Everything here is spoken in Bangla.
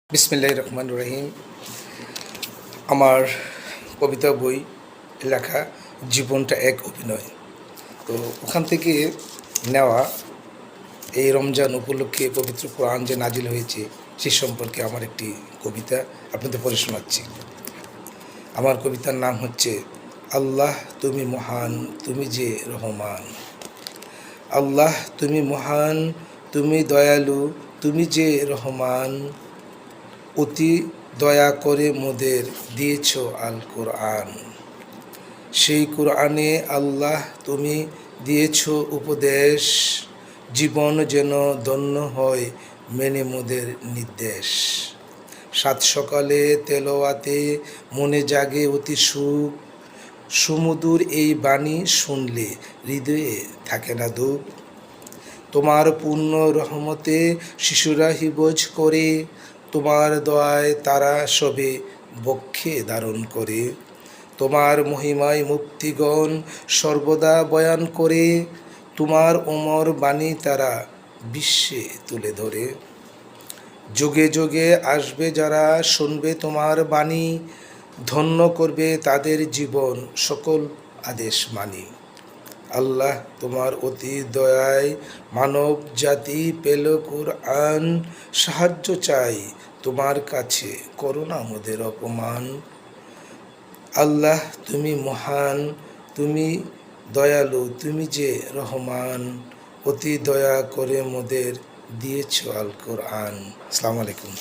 বিসমিল্লাহির রহমানির রহিম। আমার কবিতা বই লেখা জীবনটা এক অভিনয়, তো ওখান থেকে নেওয়া। এই রমজান উপলক্ষে পবিত্র কোরআন যে নাজিল হয়েছে সে সম্পর্কে আমার একটি কবিতা আপনাদের পড়ে শোনাচ্ছি। আমার কবিতার নাম হচ্ছে আল্লাহ তুমি মহান, তুমি যে রহমান। আল্লাহ তুমি মহান, তুমি দয়ালু, তুমি যে রহমান। অতি দয়া করে মোদের দিয়েছ আল কোরআন। সেই কোরআনে আল্লাহ তুমি দিয়েছ উপদেশ, জীবন যেন ধন্য হয় মেনে মোদের নির্দেশ। সাত সকালে তেলাওয়াতে মনে জাগে অতি সুখ, সুমধুর এই বাণী শুনলে হৃদয়ে থাকে না দুঃখ। তোমার পূর্ণ রহমতে শিশুরা হিবজ করে, তোমার দয়ায় তারা সবে বক্ষে ধারণ করে। তোমার মহিমায় মুক্তিগণ সর্বদা বয়ান করে, তোমার অমর বাণী তারা বিশ্বে তুলে ধরে। যুগে যুগে আসবে যারা শুনবে তোমার বাণী, ধন্য করবে তাদের জীবন সকল আদেশ মানি। আল্লাহ তোমার অতি দয়ায় মানব জাতি পেল কোরআন, সাহায্য চাই তোমার কাছে করো না মোদের অপমান। আল্লাহ তুমি মহান, তুমি দয়ালু, তুমি যে রহমান। অতি দয়া করে মোদের দিয়েছ আল কোরআন। আসসালামু আলাইকুম।